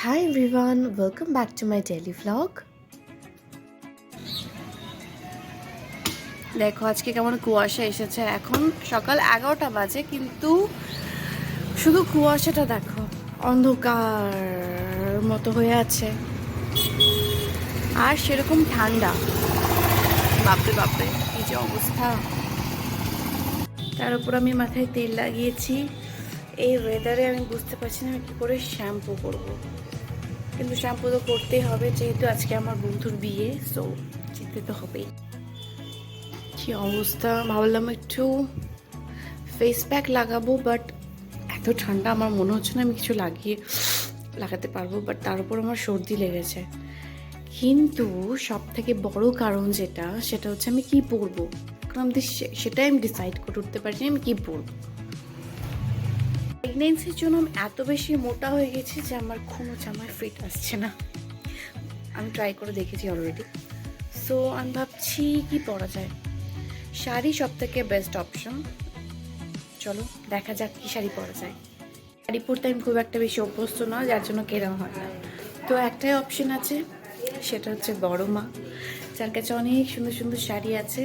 Hi everyone, welcome back to my daily vlog. দেখো আজকে কেমন কুয়াশা এসেছে। এখন সকাল 11টা বাজে, কিন্তু শুধু কুয়াশাটা দেখো, অন্ধকার মতো হয়ে আছে। আর সেরকম ঠান্ডা, বাপরে বাপরে কি যে অবস্থা। তার উপর আমি মাথায় তেল লাগিয়েছি। এই ওয়েদারে আমি বুঝতে পারছি না আমি কী করে শ্যাম্পু করবো, কিন্তু শ্যাম্পু তো করতেই হবে যেহেতু আজকে আমার বন্ধুর বিয়ে, সো যেতে তো হবেই। কি অবস্থা, ভাবলাম একটু ফেস প্যাক লাগাবো, বাট এত ঠান্ডা আমার মনে হচ্ছে না আমি কিছু লাগাতে পারবো। বাট তার উপর আমার সর্দি লেগেছে। কিন্তু সব থেকে বড় কারণ সেটা হচ্ছে আমি কি পরবো, কারণ সেটাই আমি ডিসাইড করে উঠতে পারছি না আমি কি পরবো। প্রেগনেন্সির জন্য আমি এত বেশি মোটা হয়ে গেছি যে আমার কোনো জামায় ফিট আসছে না। আমি ট্রাই করে দেখেছি অলরেডি, সো আমি ভাবছি কি পরা যায়। শাড়ি সব থেকে বেস্ট অপশন। চলো দেখা যাক কি শাড়ি পরা যায়। শাড়ি পরতে আমি খুব একটা বেশি অভ্যস্ত না, যার জন্য কেনা হয় না। তো একটাই অপশন আছে, সেটা হচ্ছে বড় মা, যার কাছে অনেক সুন্দর সুন্দর শাড়ি আছে।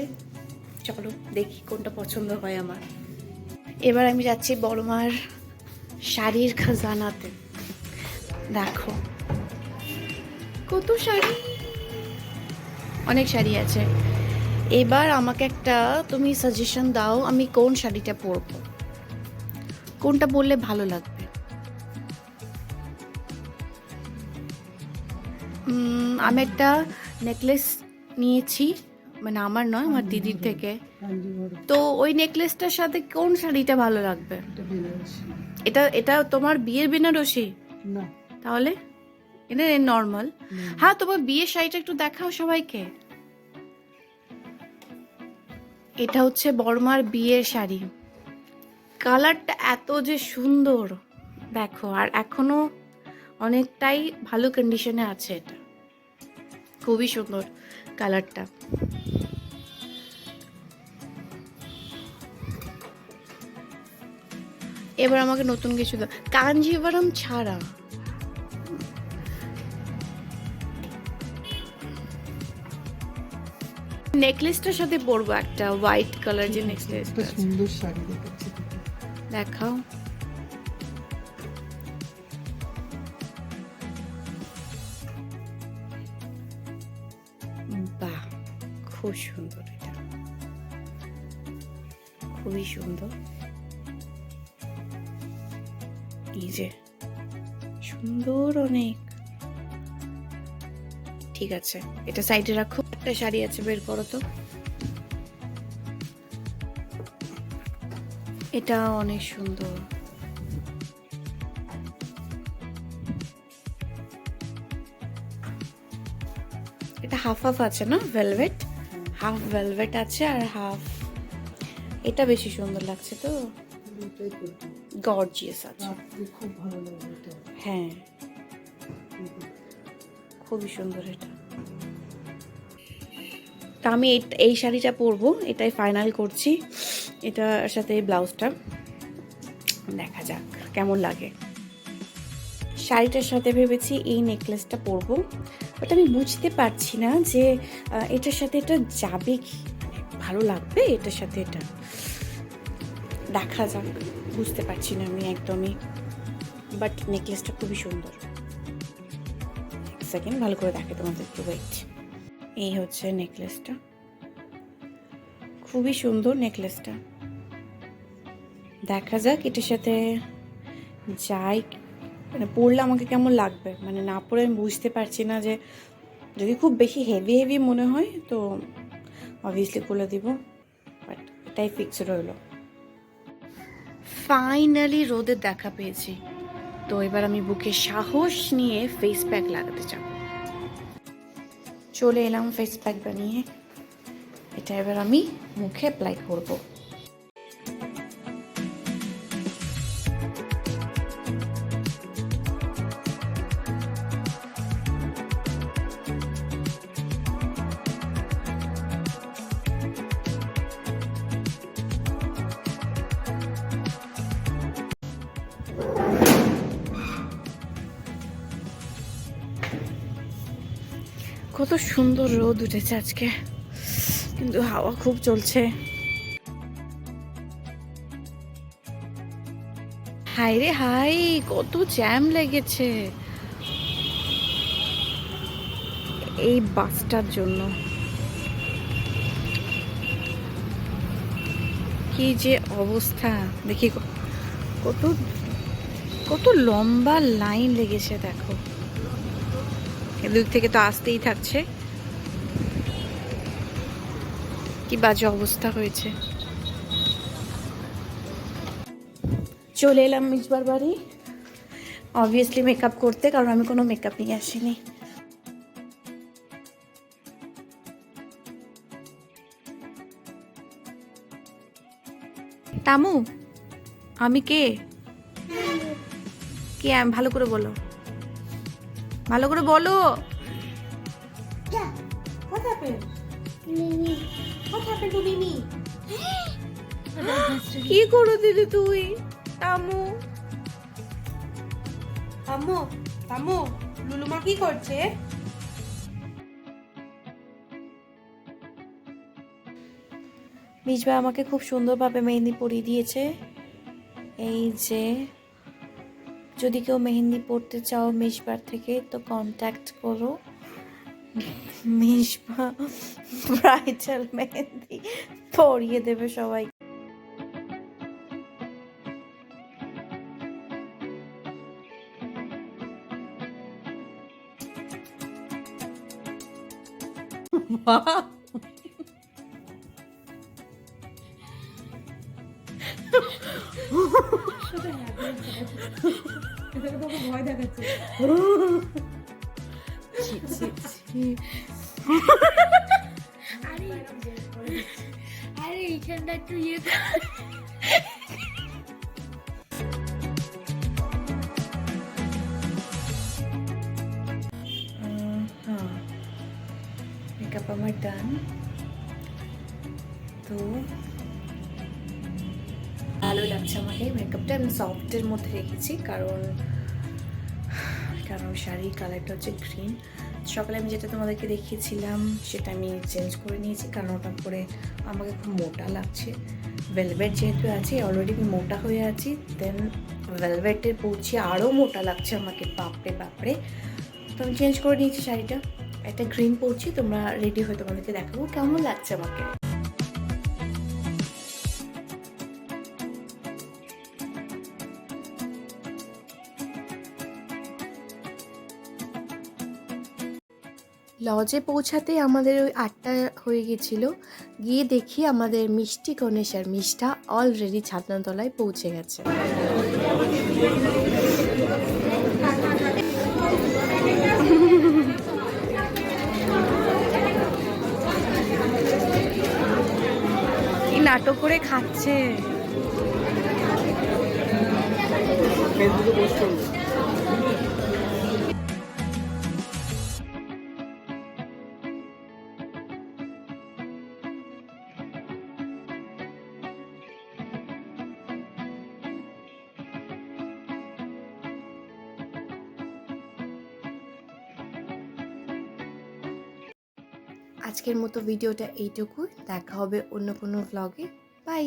চলো দেখি কোনটা পছন্দ হয় আমার। এবার আমি যাচ্ছি বড় মার শাড়ির খাজানাতে। দেখো কত শাড়ি, অনেক শাড়ি আছে। এবার আমাকে একটা তুমি সাজেশন দাও, আমি কোন শাড়িটা পরবো, কোনটা বললে ভালো লাগবে। আমি একটা নেকলেস নিয়েছি, মানে আমার নয়, আমার দিদির থেকে। তো ওই নেকলেসটার সাথে কোন শাড়িটা ভালো লাগবে? এটা এটা তোমার বিয়ের বেনারসি না? তাহলে এটা নর্মাল। হ্যাঁ, তোমার বিয়ের শাড়িটা একটু দেখাও সবাইকে। এটা হচ্ছে বড়মার বিয়ের শাড়ি। কালারটা এত যে সুন্দর দেখো, আর এখনো অনেকটাই ভালো কন্ডিশনে আছে। এটা খুবই সুন্দর কালারটা। এবার আমাকে নতুন কিছু দাও, কাঞ্জিভারম ছাড়া। নেকলেসটার সাথে পরবো একটা হোয়াইট কালার যে নেকলেসটা। সুন্দর শাড়ি দেখাচ্ছি, দেখাও। বাহ, খুব সুন্দর, এটা খুবই সুন্দর। এই যে সুন্দর অনেক। ঠিক আছে, এটা সাইডে রাখো। একটা শাড়ি আছে, বের করো তো। এটা অনেক সুন্দর। এটা হাফ হাফ আছে না, ভেলভেট, হাফ ভেলভেট আছে আর হাফ। এটা বেশি সুন্দর লাগছে তো, গর্জিয়াস আছে, খুব ভালো লাগে। হ্যাঁ, খুবই সুন্দর এটা। তা আমি এই শাড়িটা পরবো, এটাই ফাইনাল করছি। এটার সাথে এই ব্লাউজটা, দেখা যাক কেমন লাগে। শাড়িটার সাথে ভেবেছি এই নেকলেসটা পরবো, বাট আমি বুঝতে পারছি না যে এটার সাথে এটা যাবে কি, ভালো লাগবে এটার সাথে এটা। দেখা যাক, বুঝতে পারছি না আমি একদমই। বাট নেকলেসটা খুবই সুন্দর। সেকেন্ড ভালো করে দেখে তোমাদেরকে, ওয়েট। এই হচ্ছে নেকলেসটা, খুবই সুন্দর নেকলেসটা। দেখা যাক এটার সাথে যাই, মানে পরলে আমাকে কেমন লাগবে। মানে না পরে আমি বুঝতে পারছি না, যে যদি খুব বেশি হেভি হেভি মনে হয় তো অবভিয়াসলি খুলে দিব, বাট এটাই ফিক্স রইল। ফাইনালি রোদের দেখা পেয়েছি, তো এবার আমি বুকে সাহস নিয়ে ফেস প্যাক লাগাতে যাব। চলে এলাম ফেস প্যাক বানিয়ে। এটা এবার আমি মুখে অ্যাপ্লাই করবো। কত সুন্দর রোদ উঠেছে আজকে, কিন্তু হাওয়া খুব চলছে। হাই রে হাই, কত জ্যাম লেগেছে এই বাসটার জন্য। কি যে অবস্থা, দেখি কত কত লম্বা লাইন লেগেছে দেখো। এদিক থেকে তো আসতেই থাকছে, কি বাজে অবস্থা হয়েছে। চলে এলাম মিসবার বাড়ি, অবভিয়াসলি মেকআপ করতে, কারণ আমি কোনো মেকআপ নিয়ে আসিনি। তামু, আমি কে? কে আমি? ভালো করে বলো, ভালো করে বলো। কি করে দিলি তুই? তামু, আম্মু আম্মু লুলুমা কি করছে? মিজবা আমাকে খুব সুন্দরভাবে মেহেন্দি পরিয়ে দিয়েছে। এই যে, যদি কেউ মেহেন্দি পড়তে চাও মিসবার থেকে তো কন্ট্যাক্ট করো। মিসবা ব্রাইডাল মেহেন্দি পরিয়ে দেবে সবাই। ভয় দেখাচ্ছে। আরে এইখানটা একটু ইয়ে মেকআপ আমার ডান। তো ভালো লাগছে আমাকে মেকআপটা। আমি সফটের মধ্যে রেখেছি, কারণ শাড়ির কালারটা হচ্ছে গ্রিন। সকালে আমি যেটা তোমাদেরকে দেখিয়েছিলাম সেটা আমি চেঞ্জ করে নিয়েছি, কারণ ওটা পরে আমাকে খুব মোটা লাগছে। ভেলভেট যেহেতু আছে, অলরেডি আমি মোটা হয়ে আছি, দেন ভেলভেটের পরছি আরও মোটা লাগছে আমাকে, বাপরে বাপরে। তো আমি চেঞ্জ করে নিয়েছি শাড়িটা, একটা গ্রিন পরছি। তোমরা রেডি হয়ে তোমাদেরকে দেখাবো কেমন লাগছে আমাকে। লজে পৌঁছাতে আমাদের ওই 8টা হয়ে গেছিলো। গিয়ে দেখি আমাদের মিষ্টি গণেশ আর মিষ্টা অলরেডি ছাদনাতলায় পৌঁছে গেছে। কি নাটক করে খাচ্ছে। আজকের মতো ভিডিওটা এইটুকু, দেখা হবে অন্য কোনো ভ্লগে। বাই।